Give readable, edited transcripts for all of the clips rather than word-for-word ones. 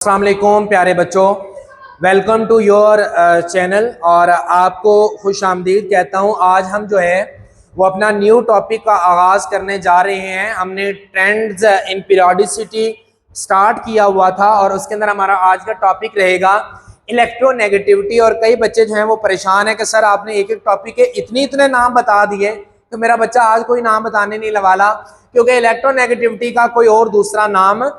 अस्सलाम वालेकुम प्यारे बच्चों, वेलकम टू योर चैनल और आपको खुश आमदीद कहता हूँ। आज हम जो है वो अपना न्यू टॉपिक का आगाज़ करने जा रहे हैं। हमने ट्रेंड्स इन पीरियोडिसिटी स्टार्ट किया हुआ था और उसके अंदर हमारा आज का टॉपिक रहेगा इलेक्ट्रोनेगेटिविटी। और कई बच्चे जो हैं वो परेशान हैं कि सर आपने एक एक टॉपिक के इतने नाम बता दिए, तो मेरा बच्चा आज कोई नाम बताने नहीं वाला, क्योंकि इलेक्ट्रोनेगेटिविटी का कोई और दूसरा नाम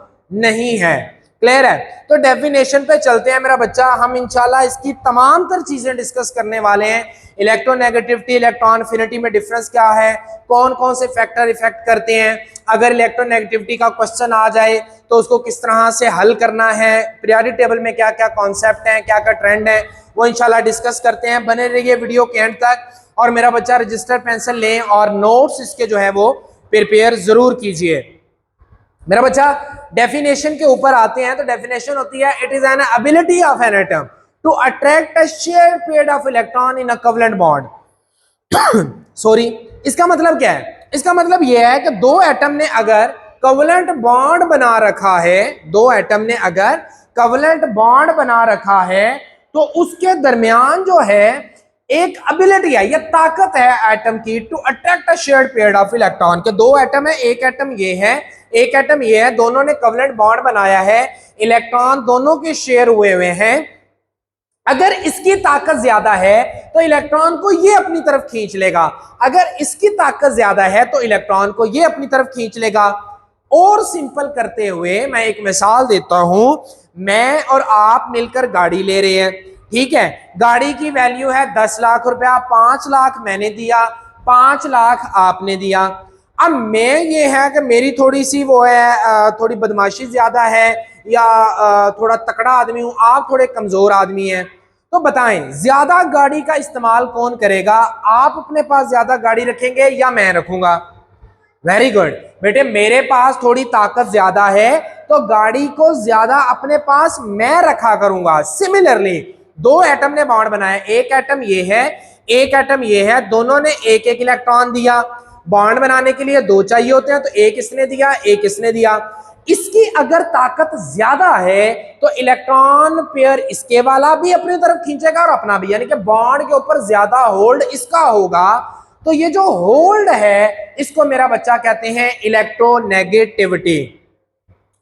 नहीं है। क्लियर है? तो डेफिनेशन पे चलते हैं मेरा बच्चा। हम इंशाल्लाह इसकी तमाम तर चीजें डिस्कस करने वाले हैं। इलेक्ट्रोनेगेटिविटी, इलेक्ट्रॉन एफिनिटी में डिफरेंस क्या है, कौन कौन से फैक्टर इफेक्ट करते हैं, अगर इलेक्ट्रोनेगेटिविटी का क्वेश्चन आ जाए तो उसको किस तरह से हल करना है, पीरियोडिक टेबल में क्या क्या कॉन्सेप्ट हैं, क्या क्या ट्रेंड है, वो इंशाल्लाह डिस्कस करते हैं। बने रहिए वीडियो के एंड तक और मेरा बच्चा रजिस्टर पेंसिल लें और नोट्स इसके जो है वो प्रिपेयर जरूर कीजिए। मेरा बच्चा डेफिनेशन के ऊपर आते हैं। तो डेफिनेशन होती है, it is an ability of an atom to attract a shared pair of electron in a covalent bond. Sorry, इसका मतलब क्या है? इसका मतलब यह है कि दो एटम ने अगर कोवेलेंट बॉन्ड बना रखा है, दो एटम ने अगर कोवेलेंट बॉन्ड बना रखा है तो उसके दरमियान जो है एक एबिलिटी है, ये ताकत है एटम की, to attract a shared pair of electron. के दो एटम है, एक एटम ये है, एक एटम ये है, दोनों ने कोवेलेंट बॉन्ड बनाया है, इलेक्ट्रॉन दोनों के शेयर हुए हैं। अगर इसकी ताकत ज्यादा है तो इलेक्ट्रॉन को ये अपनी तरफ खींच लेगा, अगर इसकी ताकत ज्यादा है तो इलेक्ट्रॉन को ये अपनी तरफ खींच लेगा। और सिंपल करते हुए मैं एक मिसाल देता हूं। मैं और आप मिलकर गाड़ी ले रहे हैं, ठीक है, गाड़ी की वैल्यू है 10 लाख रुपया, 5 लाख मैंने दिया, 5 लाख आपने दिया। अब मैं ये है कि मेरी थोड़ी सी वो है, थोड़ी बदमाशी ज्यादा है या थोड़ा तकड़ा आदमी हूं, आप थोड़े कमजोर आदमी हैं, तो बताएं ज्यादा गाड़ी का इस्तेमाल कौन करेगा? आप अपने पास ज्यादा गाड़ी रखेंगे या मैं रखूंगा? वेरी गुड बेटे, मेरे पास थोड़ी ताकत ज्यादा है तो गाड़ी को ज्यादा अपने पास मैं रखा करूंगा। सिमिलरली दो एटम ने बॉन्ड बनाया, एक एटम ये है, एक एटम ये है, दोनों ने एक एक इलेक्ट्रॉन दिया। बॉन्ड बनाने के लिए दो चाहिए होते हैं, तो एक इसने दिया, एक इसने दिया। इसकी अगर ताकत ज्यादा है तो इलेक्ट्रॉन पेयर इसके वाला भी अपनी तरफ खींचेगा और अपना भी, यानी कि बॉन्ड के ऊपर ज्यादा होल्ड इसका होगा। तो ये जो होल्ड है इसको मेरा बच्चा कहते हैं इलेक्ट्रोनेगेटिविटी।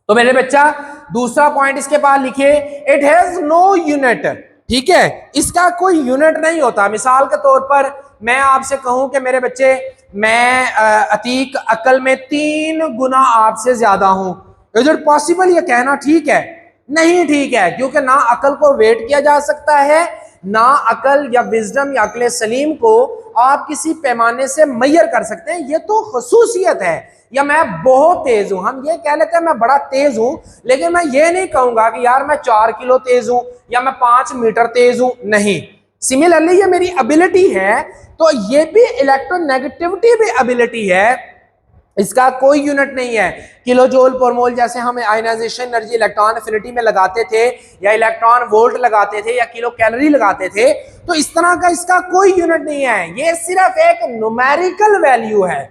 तो मेरे बच्चा दूसरा पॉइंट इसके पास लिखिए, इट हैज नो यूनिट। ठीक है, इसका कोई यूनिट नहीं होता। मिसाल के तौर पर मैं आपसे कहूं कि मेरे बच्चे, मैं अतीक अकल में 3 गुना आपसे ज्यादा हूं, इज इट पॉसिबल ये कहना ठीक है? नहीं ठीक है, क्योंकि ना अकल को वेट किया जा सकता है, ना अकल या विजडम या अकल सलीम को आप किसी पैमाने से मैयर कर सकते हैं। ये तो खसूसियत है। या मैं बहुत तेज हूं, हम ये कह लेते हैं मैं बड़ा तेज हूं, लेकिन मैं ये नहीं कहूंगा कि यार मैं 4 किलो तेज हूं या मैं 5 मीटर तेज हूं, नहीं। सिमिलरली ये मेरी एबिलिटी है, तो ये भी इलेक्ट्रोनेगेटिविटी भी एबिलिटी है, इसका कोई यूनिट नहीं है। किलो जूल पर मोल जैसे हम आयनाइजेशन एनर्जी इलेक्ट्रॉन एफिनिटी में लगाते थे, या इलेक्ट्रॉन वोल्ट लगाते थे, या किलो कैलोरी लगाते थे, तो इस तरह का इसका कोई यूनिट नहीं है। ये सिर्फ एक न्यूमेरिकल वैल्यू है,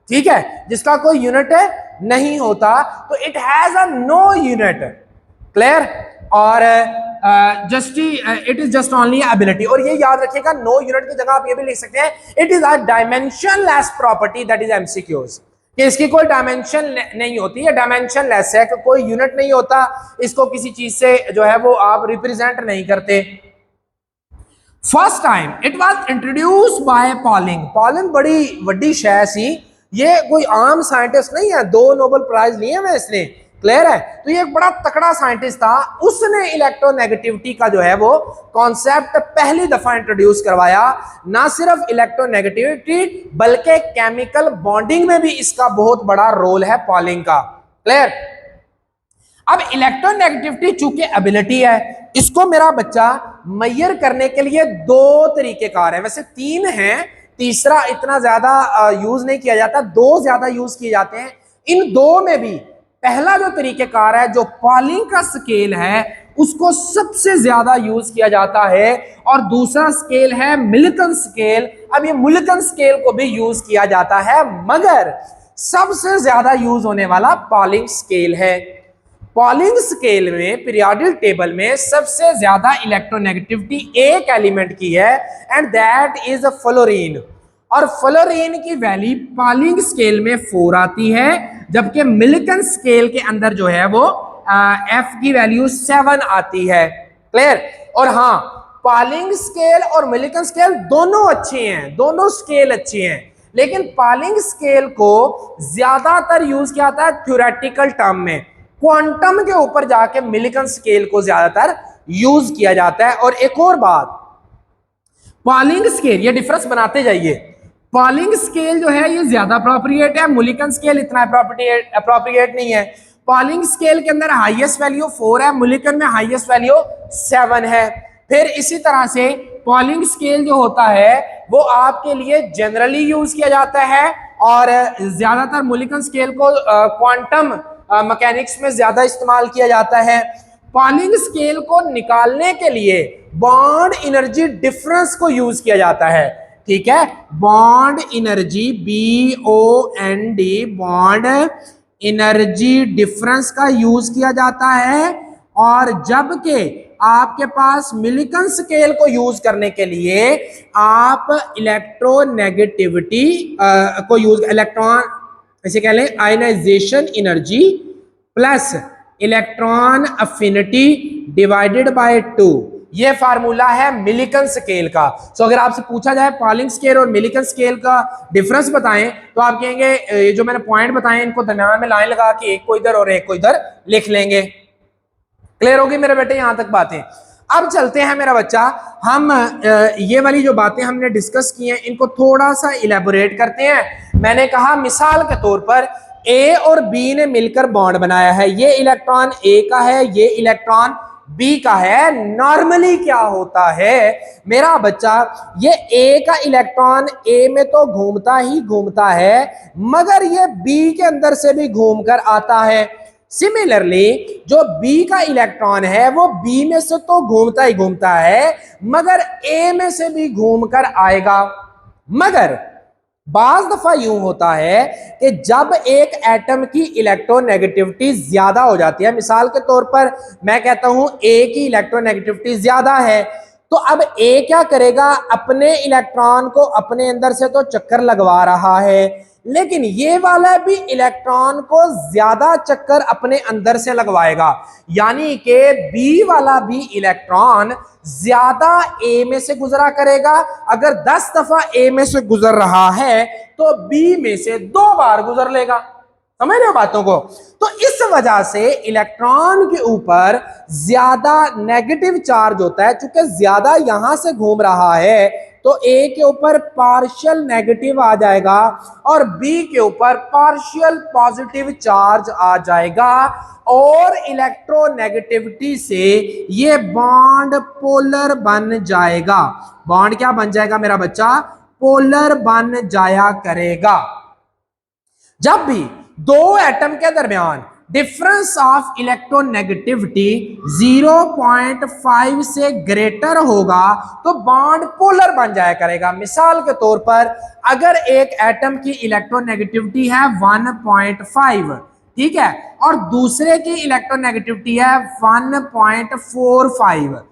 ठीक है, जिसका कोई यूनिट नहीं होता। तो it has a no unit. Clear? और it is just only ability. और ये याद रखिएगा, नो यूनिट की जगह आप ये भी लिख सकते हैं, it is a dimensionless property, that is MCQs, कि इसकी कोई डायमेंशन नहीं होती है, डायमेंशन लेस है, कि कोई यूनिट नहीं होता, इसको किसी चीज से जो है वो आप रिप्रेजेंट नहीं करते। First time it was introduce by polling. Polling बड़ी वड्डी शय सी, ये कोई आम साइंटिस्ट नहीं है, 2 नोबेल प्राइज लिए हुए इसने। क्लियर है? तो ये एक बड़ा तकड़ा साइंटिस्ट था, उसने इलेक्ट्रोनेगेटिविटी का जो है वो कॉन्सेप्ट पहली दफा इंट्रोड्यूस करवाया। ना सिर्फ इलेक्ट्रोनेगेटिविटी बल्कि केमिकल बॉन्डिंग में भी इसका बहुत बड़ा रोल है पॉलिंग का। क्लियर? अब इलेक्ट्रोनेगेटिविटी चूंकि एबिलिटी है, इसको मेरा बच्चा मैयर करने के लिए 2 तरीकेकार है, वैसे 3 हैं, तीसरा इतना ज्यादा यूज नहीं किया जाता, 2 ज्यादा यूज किए जाते हैं। इन 2 में भी पहला जो तरीकेकार है, जो पॉलिंग का स्केल है, उसको सबसे ज्यादा यूज किया जाता है, और दूसरा स्केल है मिल्टन स्केल। अब ये मिल्टन स्केल को भी यूज किया जाता है, मगर सबसे ज्यादा यूज होने वाला पॉलिंग स्केल है। पॉलिंग स्केल में पीरियोडिक टेबल में सबसे ज्यादा इलेक्ट्रोनेगेटिविटी एक एलिमेंट की है एंड दैट इज फ्लोरीन। और फ्लोरीन की वैल्यू पॉलिंग स्केल में 4 आती है, जबकि मिल्टन स्केल के अंदर जो है वो एफ की वैल्यू 7 आती है। क्लियर? और हाँ, पॉलिंग स्केल और मिल्टन स्केल दोनों अच्छे हैं, दोनों स्केल अच्छे हैं, लेकिन पॉलिंग स्केल को ज्यादातर यूज किया जाता है थ्योरेटिकल टर्म में। क्वांटम के ऊपर जाके मिल्टन स्केल को ज्यादातर यूज किया जाता है। और एक और बात, पॉलिंग स्केल, ये डिफरेंस बनाते जाइए, पॉलिंग स्केल जो है ये ज्यादा अप्रोप्रिएट है, मिल्टन स्केल इतना अप्रोप्रिएट नहीं है। पॉलिंग स्केल के अंदर हाईएस्ट वैल्यू 4 है, मिल्टन में हाईएस्ट वैल्यू 7 है। फिर इसी तरह से पॉलिंग स्केल जो होता है वो आपके लिए जनरली यूज किया जाता है और ज्यादातर मिल्टन स्केल को क्वांटम मैकेनिक्स में ज्यादा इस्तेमाल किया जाता है। पॉलिंग स्केल को निकालने के लिए बॉन्ड एनर्जी डिफरेंस को यूज किया जाता है। ठीक है, bond energy, BOND, bond energy difference का यूज किया जाता है। और जबकि आपके पास मिल्टन स्केल को यूज करने के लिए आप इलेक्ट्रोनेगेटिविटी को यूज, इलेक्ट्रॉन ऐसे कह लें ionization energy plus electron affinity divided by 2, ये फार्मूला है मिल्टन स्केल का। सो अगर आपसे पूछा जाए पॉलिंग स्केल और मिल्टन स्केल का डिफरेंस बताएं तो आप कहेंगे ये जो मैंने पॉइंट बताए इनको दरमियान में लाइन लगा के एक को इधर और एक को इधर लिख लेंगे। क्लियर होगी मेरे बेटे यहां तक बातें? अब चलते हैं मेरा बच्चा, हम ये वाली जो बातें हमने डिस्कस की हैं इनको थोड़ा सा इलेबोरेट करते हैं। मैंने कहा मिसाल के तौर पर ए और बी ने मिलकर बॉन्ड बनाया है, ये इलेक्ट्रॉन ए का है, ये इलेक्ट्रॉन बी का है। नॉर्मली क्या होता है मेरा बच्चा, ये ए का इलेक्ट्रॉन ए में तो घूमता ही घूमता है, मगर ये बी के अंदर से भी घूमकर आता है। सिमिलरली जो बी का इलेक्ट्रॉन है वो बी में से तो घूमता ही घूमता है, मगर ए में से भी घूमकर आएगा। मगर बाज दफा यूं होता है कि जब एक एटम की इलेक्ट्रोनेगेटिविटी ज्यादा हो जाती है, मिसाल के तौर पर मैं कहता हूं ए की इलेक्ट्रोनेगेटिविटी ज्यादा है, तो अब ए क्या करेगा, अपने इलेक्ट्रॉन को अपने अंदर से तो चक्कर लगवा रहा है, लेकिन ये वाला भी इलेक्ट्रॉन को ज्यादा चक्कर अपने अंदर से लगवाएगा। यानी कि बी वाला भी इलेक्ट्रॉन ज्यादा ए में से गुजरा करेगा। अगर 10 दफा ए में से गुजर रहा है तो बी में से 2 बार गुजर लेगा। समझ रहे हो बातों को? तो इस वजह से इलेक्ट्रॉन के ऊपर ज्यादा नेगेटिव चार्ज होता है, चूंकि ज्यादा यहां से घूम रहा है तो ए के ऊपर पार्शियल नेगेटिव आ जाएगा और बी के ऊपर पार्शियल पॉजिटिव चार्ज आ जाएगा, और इलेक्ट्रोनेगेटिविटी से ये बॉन्ड पोलर बन जाएगा। बॉन्ड क्या बन जाएगा मेरा बच्चा? पोलर बन जाया करेगा। जब भी दो एटम के दरमियान डिफरेंस ऑफ इलेक्ट्रोनेगेटिविटी 0.5 से ग्रेटर होगा तो बॉन्ड पोलर बन जाया करेगा। मिसाल के तौर पर अगर एक एटम की इलेक्ट्रोनेगेटिविटी है 1.5, ठीक है, और दूसरे की इलेक्ट्रोनेगेटिविटी है 1.45,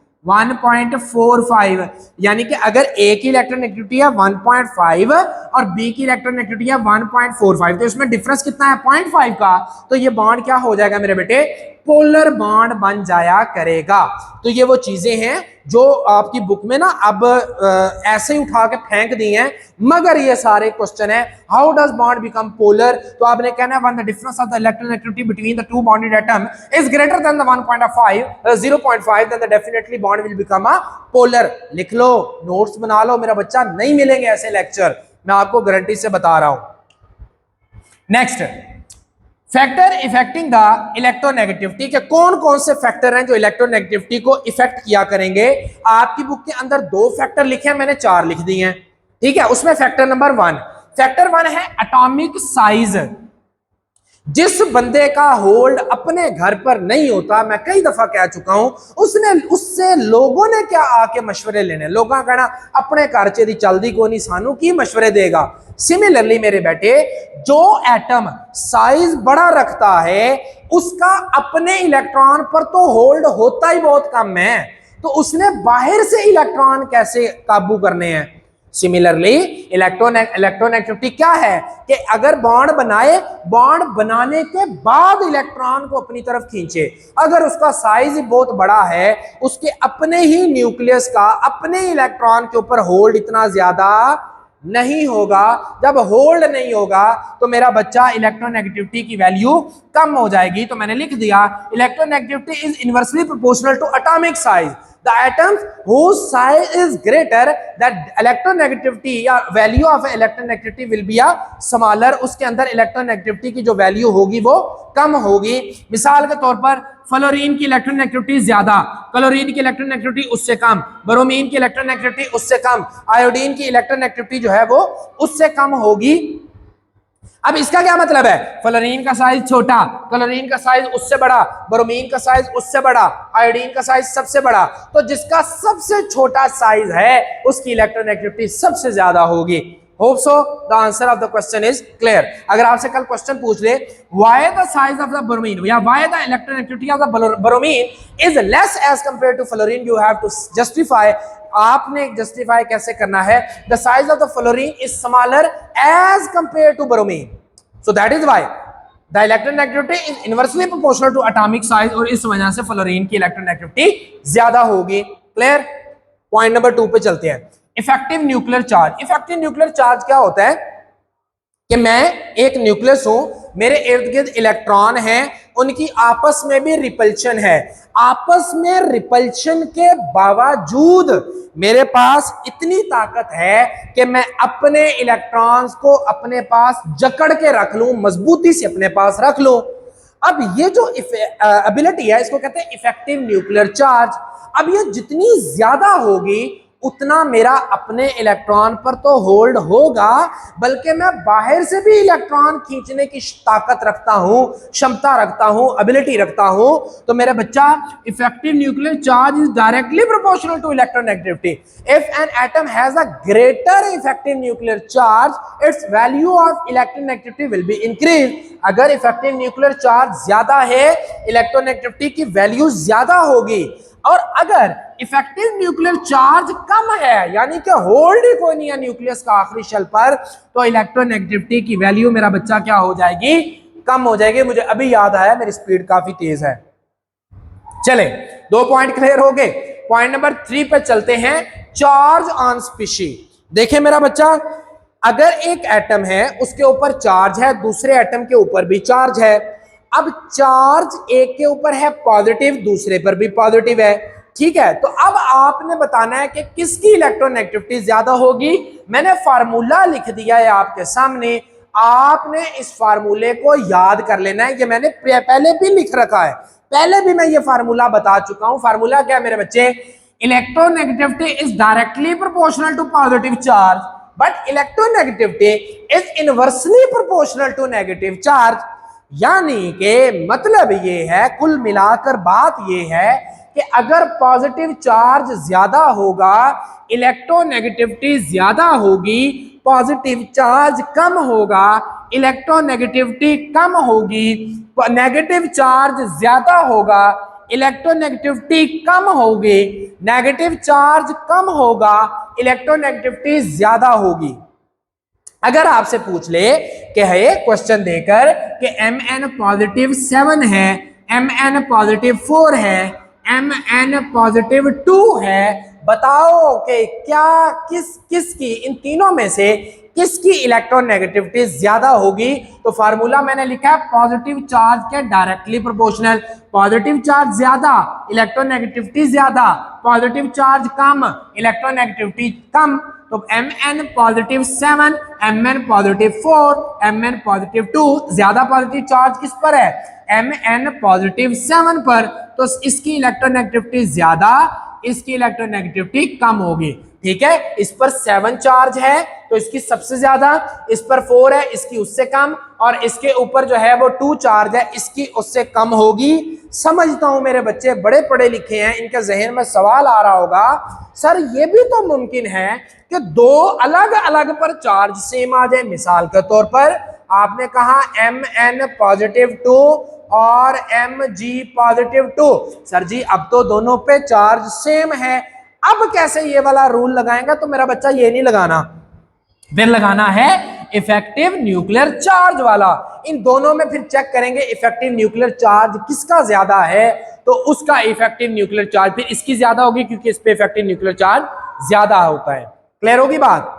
यानी कि अगर ए की इलेक्ट्रोनेगेटिविटी है 1.5 और बी की इलेक्ट्रोनेगेटिविटी है 1.45, तो इसमें डिफरेंस कितना है? 0.5 का। तो ये बॉन्ड क्या हो जाएगा मेरे बेटे? पोलर बॉन्ड बन जाया करेगा। तो ये वो चीजें हैं जो आपकी बुक में ना अब ऐसे ही उठा के फेंक दी हैं, मगर ये सारे क्वेश्चन है how does bond become polar. तो आपने कहना है when the difference of the electronegativity between the two bonded atom is greater than the 0.5 then the definitely bond will become a polar. लिख लो, नोट्स बना लो मेरा बच्चा, नहीं मिलेंगे ऐसे लेक्चर, मैं आपको गारंटी से बता रहा हूं। Next, factor affecting the electronegativity के कौन कौन से फैक्टर हैं जो इलेक्ट्रोनेगेटिविटी को इफेक्ट किया करेंगे? आपकी बुक के अंदर 2 फैक्टर लिखे हैं, मैंने 4 लिख दिए हैं, ठीक है। उसमें फैक्टर नंबर 1, फैक्टर 1 है एटॉमिक साइज। जिस बंदे का होल्ड अपने घर पर नहीं होता, मैं कई दफा कह चुका हूं, उससे लोगों ने क्या आके मशवरे लेने, लोगों कहना अपने घर च दी चलदी को नहीं, सानू की मशवरे देगा। सिमिलरली मेरे बेटे, जो एटम साइज बड़ा रखता है उसका अपने इलेक्ट्रॉन पर तो होल्ड होता ही बहुत कम है, तो उसने बाहर से इलेक्ट्रॉन कैसे काबू करने हैं। सिमिलरली इलेक्ट्रोनेगेटिविटी क्या है कि अगर बॉन्ड बनाए, बॉन्ड बनाने के बाद इलेक्ट्रॉन को अपनी तरफ खींचे, अगर उसका साइज बहुत बड़ा है, उसके अपने ही न्यूक्लियस का अपने इलेक्ट्रॉन के ऊपर होल्ड इतना ज्यादा नहीं होगा। जब होल्ड नहीं होगा तो मेरा बच्चा इलेक्ट्रोनेगेटिविटी की वैल्यू कम हो जाएगी। तो मैंने लिख दिया electronegativity is inversely proportional to atomic size. The atoms whose size is greater, that electronegativity या value of electronegativity will be a smaller, उसके अंदर इलेक्ट्रोनेगेटिविटी की जो वैल्यू होगी वो कम होगी। मिसाल के तौर पर फ्लोरीन की इलेक्ट्रोनेगेटिविटी ज्यादा, क्लोरीन की इलेक्ट्रोनेगेटिविटी उससे कम, ब्रोमीन की इलेक्ट्रोनेगेटिविटी उससे कम, आयोडीन की इलेक्ट्रोनेगेटिविटी जो है वो उससे कम होगी। अब इसका क्या मतलब है, फ्लोरीन का साइज छोटा, क्लोरीन का साइज उससे बड़ा, ब्रोमीन का साइज उससे बड़ा, आयोडीन का साइज सबसे बड़ा, तो जिसका सबसे छोटा साइज है उसकी इलेक्ट्रोनेगेटिविटी सबसे ज्यादा होगी। Hope so the answer of the question is clear. अगर आपसे कल क्वेश्चन पूछ ले why the size of the bromine या why the electronegativity of the bromine is less as compare to fluorine, you have to justify, आपने justify कैसे करना है, the size of the fluorine is smaller as compare to bromine, so that is why the electronegativity is inversely proportional to atomic size, और इस वजह से fluorine की electronegativity ज्यादा होगी। क्लियर। पॉइंट नंबर 2 पे चलते हैं, effective nuclear charge. Effective nuclear charge क्या होता है कि मैं एक न्यूक्लियस हूं, मेरे इर्द गिर्द इलेक्ट्रॉन हैं, उनकी आपस में भी रिपल्शन है, आपस में रिपल्शन के बावजूद मेरे पास इतनी ताकत है कि मैं अपने इलेक्ट्रॉन्स को अपने पास जकड़ के रख लूं, मजबूती से अपने पास रख लूं। अब ये जो एबिलिटी है इसको कहते हैं इफेक्टिव न्यूक्लियर चार्ज। अब ये जितनी ज्यादा होगी उतना मेरा अपने इलेक्ट्रॉन पर तो होल्ड होगा, बल्कि मैं बाहर से भी इलेक्ट्रॉन खींचने की ताकत रखता हूं, क्षमता रखता हूं, एबिलिटी रखता हूं। तो मेरा बच्चा effective nuclear charge is directly proportional to electronegativity. If an atom has a greater effective nuclear charge, its value of electronegativity will be increase. अगर इफेक्टिव न्यूक्लियर चार्ज ज्यादा है, इलेक्ट्रोनेगेटिविटी की वैल्यू ज्यादा होगी, और अगर इफेक्टिव न्यूक्लियर चार्ज कम है, यानी कि होल्ड ही कोई नहीं है न्यूक्लियस का आखिरी शेल पर, तो इलेक्ट्रोनेगेटिविटी की वैल्यू मेरा बच्चा क्या हो जाएगी, कम हो जाएगी। मुझे अभी याद आया, मेरी स्पीड काफी तेज है। चले, 2 पॉइंट क्लियर हो गए। पॉइंट नंबर 3 पे चलते हैं, चार्ज ऑन स्पीशी। देखिए मेरा बच्चा, अगर एक एटम है उसके ऊपर चार्ज है, दूसरे एटम के ऊपर भी चार्ज है। अब चार्ज एक के ऊपर है पॉजिटिव, दूसरे पर भी पॉजिटिव है, ठीक है। तो अब आपने बताना है कि किसकी इलेक्ट्रोनेगेटिविटी ज्यादा होगी। मैंने फार्मूला लिख दिया है आपके सामने, आपने इस फार्मूले को याद कर लेना है। ये मैंने पहले भी लिख रखा है, पहले भी मैं ये फार्मूला बता चुका हूं। फार्मूला क्या है मेरे बच्चे, electronegativity is directly proportional to positive charge, but electronegativity is inversely proportional to negative charge. यानी कि मतलब ये है, कुल मिलाकर बात ये है कि अगर पॉजिटिव चार्ज ज्यादा होगा, इलेक्ट्रोनेगेटिविटी ज्यादा होगी, पॉजिटिव चार्ज कम होगा, इलेक्ट्रोनेगेटिविटी कम होगी, नेगेटिव चार्ज ज्यादा होगा, इलेक्ट्रोनेगेटिविटी कम होगी, नेगेटिव चार्ज कम होगा, इलेक्ट्रोनेगेटिविटी ज्यादा होगी। अगर आपसे पूछ ले कि है क्वेश्चन देकर कि Mn पॉजिटिव 7 है, Mn पॉजिटिव 4 है, Mn पॉजिटिव 2 है, बताओ कि क्या किसकी इन तीनों में से किसकी इलेक्ट्रोनेगेटिविटी ज्यादा होगी। तो फार्मूला मैंने लिखा है पॉजिटिव चार्ज के डायरेक्टली प्रोपोर्शनल, पॉजिटिव चार्ज ज्यादा, इलेक्ट्रोनेगेटिविटी ज्यादा, पॉजिटिव चार्ज कम, इलेक्ट्रोनेगेटिविटी कम। तो Mn positive 7, Mn positive 4, Mn positive 2, ज्यादा पॉजिटिव चार्ज किस पर है, Mn पॉजिटिव 7 पर, तो इसकी इलेक्ट्रोनेगेटिविटी ज्यादा, इसकी इलेक्ट्रोनेगेटिविटी कम होगी। ठीक है, इस पर 7 चार्ज है तो इसकी सबसे ज्यादा, इस पर 4 है इसकी उससे कम, और इसके ऊपर जो है वो 2 चार्ज है इसकी उससे कम होगी। समझता हूं मेरे बच्चे बड़े पढ़े लिखे हैं, इनके जहन में सवाल आ रहा होगा, सर ये भी तो मुमकिन है कि दो अलग अलग पर चार्ज सेम आ जाए। मिसाल के तौर पर आपने कहा Mn पॉजिटिव 2 और Mg पॉजिटिव 2, सर जी अब तो दोनों पे चार्ज सेम है, अब कैसे ये वाला रूल लगाएंगे? तो मेरा बच्चा ये नहीं लगाना, फिर लगाना है इफेक्टिव न्यूक्लियर चार्ज वाला। इन दोनों में फिर चेक करेंगे इफेक्टिव न्यूक्लियर चार्ज किसका ज्यादा है, तो उसका इफेक्टिव न्यूक्लियर चार्ज फिर इसकी ज्यादा होगी क्योंकि इस पे इफेक्टिव न्यूक्लियर चार्ज ज्यादा होता है। क्लियर होगी बात?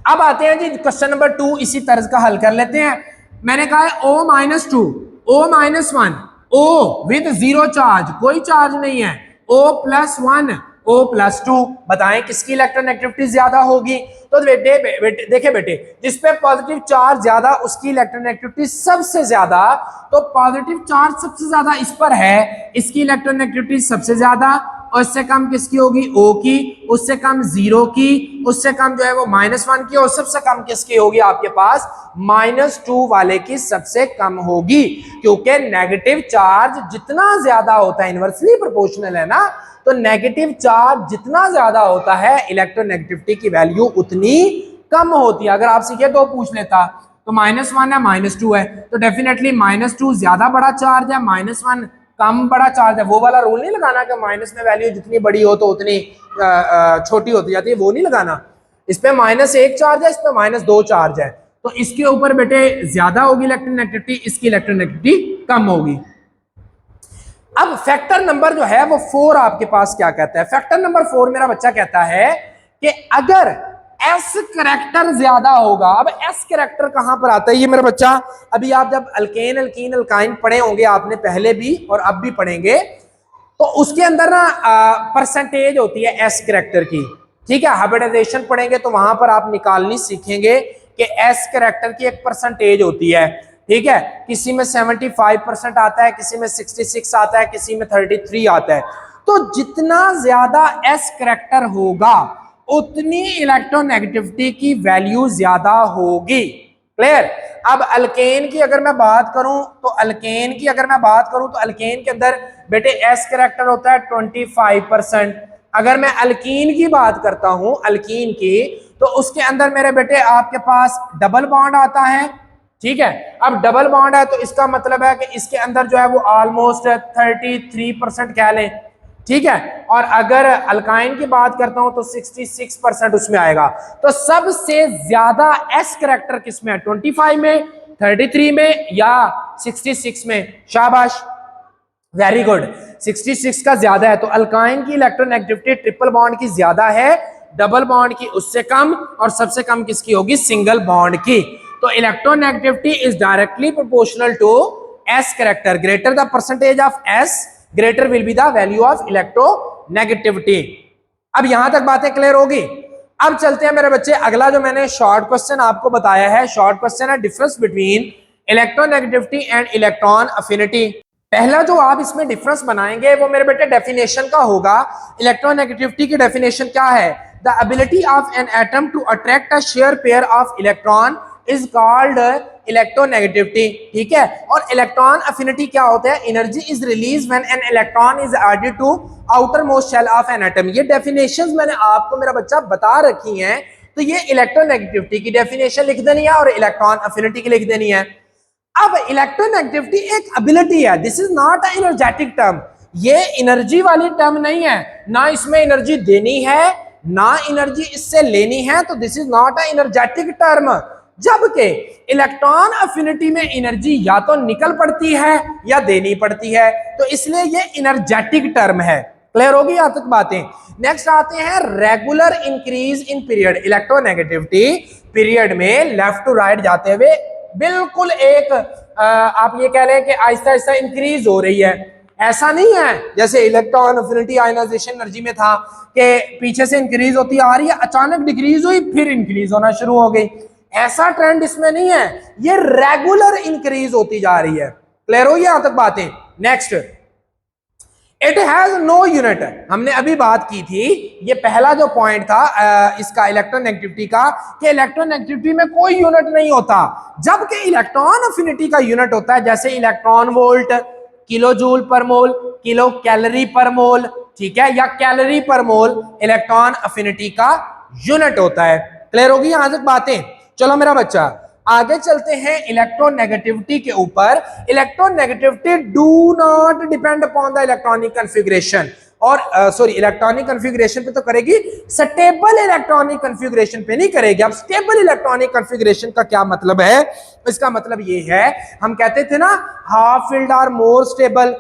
अब आते हैं जी क्वेश्चन नंबर 2, इसी तर्ज का हल कर लेते हैं। मैंने कहा है O-2, O-1, O with 0 charge, कोई चार्ज नहीं है, O+1, O+2, बताएं किसकी इलेक्ट्रोनेगेटिविटी ज्यादा होगी? तो देखिए बेटे, जिसपे पॉजिटिव चार्ज ज्यादा उसकी इलेक्ट्रोनेगेटिविटी सबसे ज्यादा, तो पॉजिटिव चार्ज सबसे ज्यादा इस पर है, इसकी इलेक्ट्रोनेगेटिविटी सबसे ज्यादा, और उससे कम किसकी होगी? O की, उससे कम 0 की, उससे कम जो है वो -1 की, और सबसे कम किसकी होगी आपके पास? -2 वाले की सबसे कम होगी, क्योंकि नेगेटिव चार्ज जितना ज्यादा होता है, इनवर्सली प्रोपोर्शनल है ना, तो नेगेटिव चार्ज जितना ज्यादा होता है इलेक्ट्रोनेगेटिविटी की वैल्यू उतनी कम होती है। अगर आपसे ये दो पूछ लेता तो -1 है -2 है, तो डेफिनेटली -2 ज्यादा बड़ा चार्ज है, -1 कम बड़ा चार्ज है। वो वाला रूल नहीं लगाना कि माइनस में वैल्यू जितनी बड़ी हो तो उतनी छोटी होती जाती है, वो नहीं लगाना। इस पे -1 चार्ज है, इस पे -2 चार्ज है, तो इसके ऊपर बेटे ज्यादा होगी इलेक्ट्रोनेगेटिविटी, इसकी इलेक्ट्रोनेगेटिविटी कम होगी। अब फैक्टर नंबर जो है वो 4 आपके पास क्या कहता है? फैक्टर नंबर 4 मेरा बच्चा कहता है कि अगर एस करैक्टर ज्यादा होगा। अब एस करैक्टर कहां पर आता है ये मेरा बच्चा? अभी आप जब अल्केन अल्कीन अल्काइन पढ़े होंगे आपने पहले भी और अब भी पढ़ेंगे, तो उसके अंदर ना परसेंटेज होती है एस करैक्टर की। ठीक है, हाइब्रिडाइजेशन पढ़ेंगे तो वहां पर आप निकालनी सीखेंगे कि एस करैक्टर की एक परसेंटेज होती है। ठीक है, किसी में 75% आता है, किसी में 66 आता है, किसी में 33 आता है। तो जितना ज्यादा एस करैक्टर होगा उतनी इलेक्ट्रोनेगेटिविटी की वैल्यू ज्यादा होगी। क्लियर? अब अल्केन की अगर मैं बात करूं तो अल्केन के अंदर बेटे एस करैक्टर होता है 25%। अगर मैं अल्कीन की बात करता हूं, अल्कीन की, तो उसके अंदर मेरे बेटे आपके पास डबल बॉन्ड आता है। ठीक है, अब डबल बॉन्ड है तो इसका मतलब है कि इसके अंदर जो है वो ऑलमोस्ट 33% कह लें। ठीक है, और अगर अल्काइन की बात करता हूं तो 66% उसमें आएगा। तो सबसे ज्यादा एस करैक्टर किसमें है? 25 में, 33 में या 66 में? शाबाश, वेरी गुड, 66 का ज्यादा है। तो अल्काइन की इलेक्ट्रोनेगेटिविटी ट्रिपल बॉन्ड की ज्यादा है, डबल बॉन्ड की उससे कम, और सबसे कम किसकी होगी? सिंगल बॉन्ड की। तो electronegativity is directly proportional to S character. Greater the percentage of S, greater will be the value of electronegativity. अब यहां तक बातें क्लियर होगी। अब चलते हैं मेरे बच्चे, अगला जो मैंने शॉर्ट क्वेश्चन आपको बताया है, शॉर्ट क्वेश्चन है difference between electronegativity and electron affinity. पहला जो आप इसमें डिफरेंस बनाएंगे वो मेरे बेटे डेफिनेशन का होगा। इलेक्ट्रोनेगेटिविटी की डेफिनेशन क्या है? The ability of an atom to attract a share pair of electron is called electronegativity. ठीक है, और इलेक्ट्रॉन अफिनिटी क्या होता है? Energy is release when an electron is added to outer most shell of an atom. ये definitions मैंने आपको मेरा बच्चा बता रखी हैं, तो ये इलेक्ट्रोनेगेटिविटी की डेफिनेशन लिख देनी है और इलेक्ट्रॉन अफिनिटी की लिख देनी है। अब इलेक्ट्रोनेगेटिविटी एक एबिलिटी है, this is not a energetic term. ये एनर्जी वाली टर्म नहीं है, ना इसमें एनर्जी देनी है ना एनर्जी इससे लेनी है, तो this is not a energetic term. जबकि इलेक्ट्रॉन अफिनिटी में एनर्जी या तो निकल पड़ती है या देनी पड़ती है, तो इसलिए ये एनर्जेटिक टर्म है। क्लियर होगी यहां तक बातें? नेक्स्ट आते हैं regular increase in period. Electronegativity period में लेफ्ट टू राइट जाते हुए बिल्कुल एक आप ये कह लें कि आहिस्ता आहिस्ता इंक्रीज हो रही है। ऐसा नहीं है जैसे इलेक्ट्रॉन अफिनिटी आयनाइजेशन एनर्जी में था कि पीछे से इंक्रीज होती आ रही है, अचानक डिक्रीज हुई फिर इंक्रीज होना शुरू हो गई। ऐसा ट्रेंड इसमें नहीं है, ये रेगुलर इंक्रीज होती जा रही है। क्लियर हो यहां तक बातें? Next, it has no unit. हमने अभी बात की थी, ये पहला जो पॉइंट था इसका इलेक्ट्रोनेगेटिविटी का, कि इलेक्ट्रोनेगेटिविटी में कोई यूनिट नहीं होता, जबकि इलेक्ट्रॉन अफिनिटी का यूनिट होता है, जैसे इलेक्ट्रॉन वोल्ट, किलो जूल पर मोल, किलो कैलोरी पर मोल, ठीक है, या कैलोरी पर मोल इलेक्ट्रॉन अफिनिटी का यूनिट होता है। क्लियर होगी यहां तक बातें? चलो मेरा बच्चा आगे चलते हैं इलेक्ट्रोनेगेटिविटी के ऊपर। Electronegativity do not depend upon the electronic configuration, और सॉरी इलेक्ट्रॉनिक कन्फिगरेशन पे तो करेगी, स्टेबल इलेक्ट्रॉनिक कन्फिगरेशन पे नहीं करेगी। अब स्टेबल इलेक्ट्रॉनिक कन्फिगरेशन का क्या मतलब है? इसका मतलब ये है, हम कहते थे ना half filled are more stable,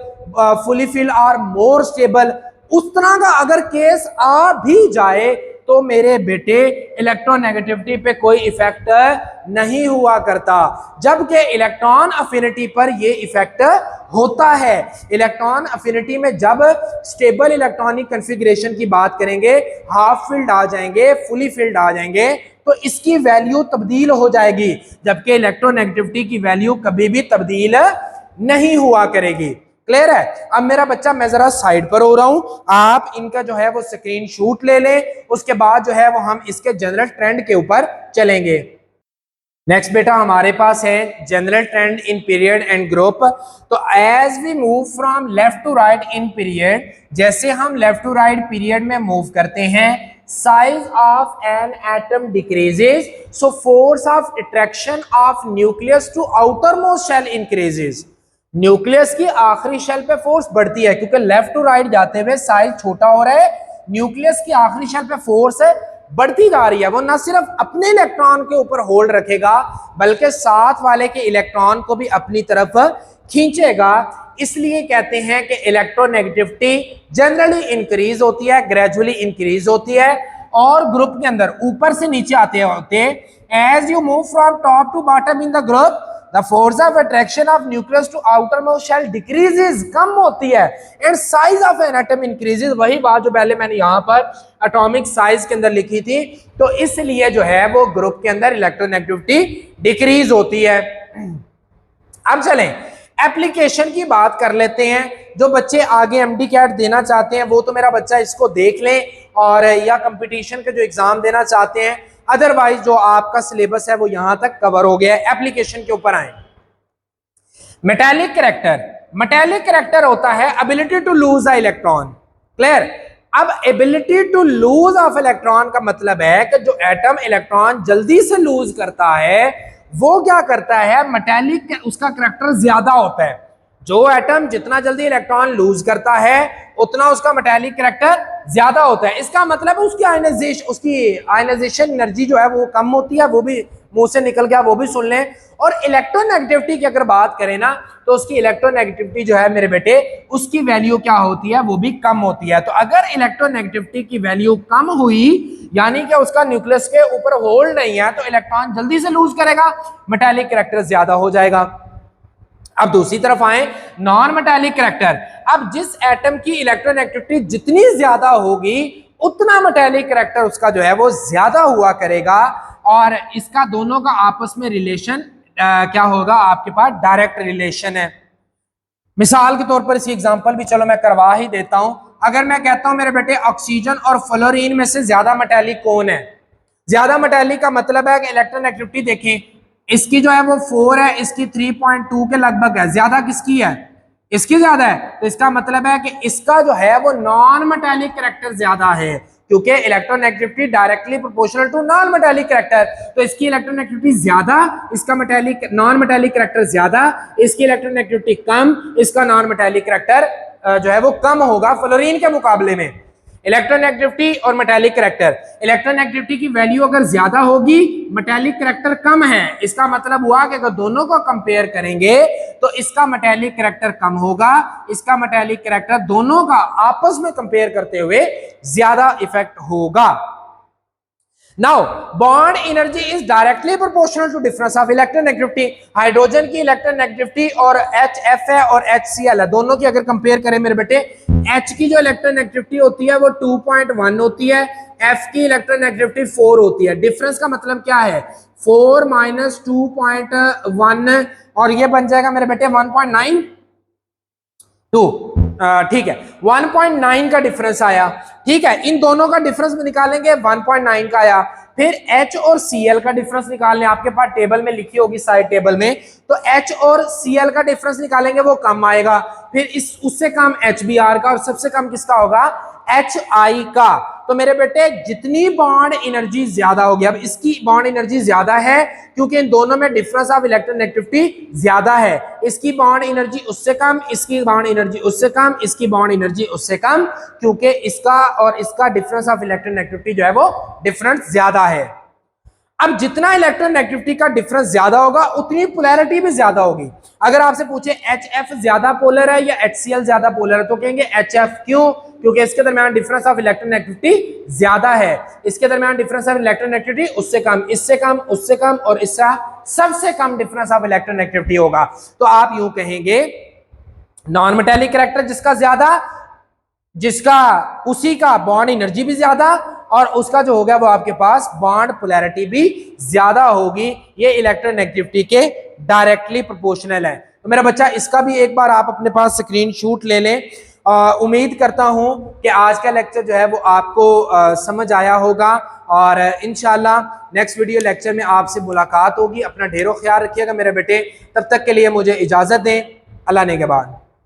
fully filled are more stable, उस तरह का अगर केस आ भी जाए तो मेरे बेटे इलेक्ट्रोनेगेटिविटी पे कोई इफेक्ट नहीं हुआ करता, जबकि इलेक्ट्रॉन अफिनिटी पर ये इफेक्ट होता है। इलेक्ट्रॉन अफिनिटी में जब स्टेबल इलेक्ट्रॉनिक कन्फिगरेशन की बात करेंगे, हाफ फील्ड आ जाएंगे, फुली फील्ड आ जाएंगे, तो इसकी वैल्यू तब्दील हो जाएगी, जबकि इलेक्ट्रोनेगेटिविटी की वैल्यू कभी भी तब्दील नहीं हुआ करेगी। क्लियर है? अब मेरा बच्चा मैं जरा साइड पर हो रहा हूं, आप इनका जो है वो स्क्रीन शूट ले लें, उसके बाद जो है वो हम इसके जनरल ट्रेंड के ऊपर चलेंगे। नेक्स्ट बेटा हमारे पास है general trend in period and group. तो as we move from left to right in period, जैसे हम लेफ्ट टू राइट पीरियड में मूव करते हैं, size of an atom decreases, so force of attraction of nucleus to outer most shell increases. Nucleus की आखिरी shell पे force बढ़ती है, क्योंकि लेफ्ट टू राइट जाते हुए साइज छोटा हो रहा है, न्यूक्लियस की आखिरी शेल पे फोर्स है बढ़ती जा रही है। वो ना सिर्फ अपने इलेक्ट्रॉन के ऊपर होल्ड रखेगा, बल्कि साथ वाले के इलेक्ट्रॉन को भी अपनी तरफ खींचेगा। इसलिए कहते हैं कि इलेक्ट्रोनेगेटिविटी जनरली इंक्रीज होती है, ग्रेजुअली इंक्रीज होती है, और ग्रुप के अंदर ऊपर से नीचे आते होते, as you move from top to bottom in the group, the force of attraction of nucleus to outer most shell decreases, कम होती है, and size of an atom increases. वही बात जो पहले मैंने यहां पर एटॉमिक साइज के अंदर लिखी थी, तो इसलिए जो है वो ग्रुप के अंदर इलेक्ट्रोनेगेटिविटी डिक्रीज होती है। अब चलें एप्लीकेशन की बात कर लेते हैं। जो बच्चे आगे एमडी कैट देना चाहते हैं वो तो मेरा बच्चा इसको देख लें, और या कंपटीशन के जो एग्जाम देना चाहते हैं, अदरवाइज जो आपका सिलेबस है वो यहां तक कवर हो गया है। एप्लीकेशन के ऊपर आए। मेटालिक कैरेक्टर, मेटालिक कैरेक्टर होता है ability to lose a electron. Clear? अब ability to lose of electron का मतलब है कि जो एटम इलेक्ट्रॉन जल्दी से लूज करता है वो क्या करता है, मेटालिक उसका कैरेक्टर ज्यादा होता है। जो एटम जितना जल्दी इलेक्ट्रॉन लूज करता है उतना उसका मेटालिक कैरेक्टर ज्यादा होता है। इसका मतलब उसकी आयनाइजेशन एनर्जी जो है वो कम होती है, वो भी मुंह से निकल गया, वो भी सुन लें। और इलेक्ट्रोनेगेटिविटी की अगर बात करें ना, तो उसकी इलेक्ट्रोनेगेटिविटी जो है मेरे बेटे, उसकी वैल्यू क्या होती है, वो भी कम होती है। तो अगर इलेक्ट्रोनेगेटिविटी की वैल्यू कम हुई, यानी कि उसका न्यूक्लियस के ऊपर होल्ड नहीं है, तो इलेक्ट्रॉन जल्दी से लूज करेगा, मेटालिक कैरेक्टर ज्यादा हो जाएगा। अब दूसरी तरफ आए, नॉन मेटालिक कैरेक्टर। अब जिस एटम की इलेक्ट्रोनेगेटिविटी जितनी ज्यादा होगी उतना मेटालिक कैरेक्टर उसका जो है वो ज्यादा हुआ करेगा, और इसका दोनों का आपस में रिलेशन क्या होगा, आपके पास डायरेक्ट रिलेशन है। मिसाल के तौर पर इसकी एग्जांपल भी चलो मैं करवा ही देता हूं। अगर मैं कहता हूं मेरे बेटे ऑक्सीजन और फ्लोरीन में से ज्यादा मेटालिक कौन है, ज्यादा मेटालिक का मतलब है कि इलेक्ट्रोनेगेटिविटी देखें, इसकी जो है वो 4 है, इसकी 3.2 के लगभग है, ज्यादा किसकी है, इसकी ज्यादा है। तो इसका मतलब है कि इसका जो है वो नॉन मेटालिक कैरेक्टर ज्यादा है, क्योंकि electronegativity directly proportional to non metallic character. तो इसकी इलेक्ट्रोनेगेटिविटी ज्यादा, इसका मेटालिक नॉन मेटालिक कैरेक्टर ज्यादा, इसकी इलेक्ट्रोनेगेटिविटी कम, इसका नॉन मेटालिक कैरेक्टर जो है वो कम होगा फ्लोरीन के मुकाबले में। इलेक्ट्रोनेगेटिविटी और मेटालिक कैरेक्टर, इलेक्ट्रोनेगेटिविटी की वैल्यू अगर ज्यादा होगी, मेटालिक कैरेक्टर कम है, इसका मतलब हुआ कि अगर दोनों को कंपेयर करेंगे तो इसका मेटालिक कैरेक्टर कम होगा, इसका मेटालिक कैरेक्टर, दोनों का आपस में कंपेयर करते हुए ज्यादा इफेक्ट होगा। Now bond energy is directly proportional to difference of electronegativity. Hydrogen की इलेक्ट्रोनेगेटिविटी और HF है और HCl है, दोनों की अगर कंपेयर करें मेरे बेटे, H की जो इलेक्ट्रोनेगेटिविटी होती है वो 2.1 होती है, एफ की इलेक्ट्रोनेगेटिविटी 4 होती है। डिफरेंस का मतलब क्या है, 4 माइनस 2.1 और ये बन जाएगा मेरे बेटे 1.9 2। ठीक है, 1.9 का डिफरेंस आया। ठीक है, इन दोनों का डिफरेंस में निकालेंगे, 1.9 का आया। फिर H और Cl का डिफरेंस निकालने, आपके पास टेबल में लिखी होगी साइड टेबल में, तो H और Cl का डिफरेंस निकालेंगे, वो कम आएगा। फिर इस उससे कम HBr का, और सबसे कम किसका होगा, HI का। तो मेरे बेटे जितनी बॉन्ड एनर्जी ज्यादा होगी, अब इसकी बॉन्ड एनर्जी ज्यादा है क्योंकि इन दोनों में डिफरेंस ऑफ इलेक्ट्रोनेगेटिविटी ज्यादा है। इसकी बॉन्ड एनर्जी उससे कम, इसकी बॉन्ड एनर्जी उससे कम, इसकी बॉन्ड एनर्जी उससे कम, क्योंकि इसका और इसका डिफरेंस ऑफ इलेक्ट्रोनेगेटिविटी जो है वो डिफरेंस ज्यादा है। अब जितना इलेक्ट्रोनेगेटिविटी का डिफरेंस ज्यादा होगा उतनी पोलैरिटी भी ज्यादा होगी। अगर आपसे पूछे HF ज्यादा पोलर है या HCl ज्यादा पोलर है, तो कहेंगे HF। क्यों? क्योंकि इसके दरमियान डिफरेंस ऑफ इलेक्ट्रोनेगेटिविटी ज्यादा है। इसके दरमियान डिफरेंस ऑफ इलेक्ट्रोनेगेटिविटी उससे कम, इससे कम, उससे कम, और इसका सबसे कम डिफरेंस ऑफ इलेक्ट्रोनेगेटिविटी होगा। तो आप यूं कहेंगे नॉन मेटेलिक कैरेक्टर जिसका ज्यादा, जिसका उसी का बॉन्ड एनर्जी भी ज्यादा, और उसका जो होगा वो आपके पास बॉन्ड पोलैरिटी भी ज्यादा होगी। ये इलेक्ट्रोनेगेटिविटी के डायरेक्टली प्रोपोर्शनल है। तो मेरा बच्चा इसका भी एक बार आप अपने पास स्क्रीनशॉट ले लें। उम्मीद करता हूं कि आज का लेक्चर जो है वो आपको समझ आया होगा, और इंशाल्लाह नेक्स्ट वीडियो लेक्चर में आपसे मुलाकात होगी। अपना ढेरों ख्याल रखिएगा मेरे बेटे, तब तक के लिए मुझे इजाजत दें। अल्लाह ने के बाद।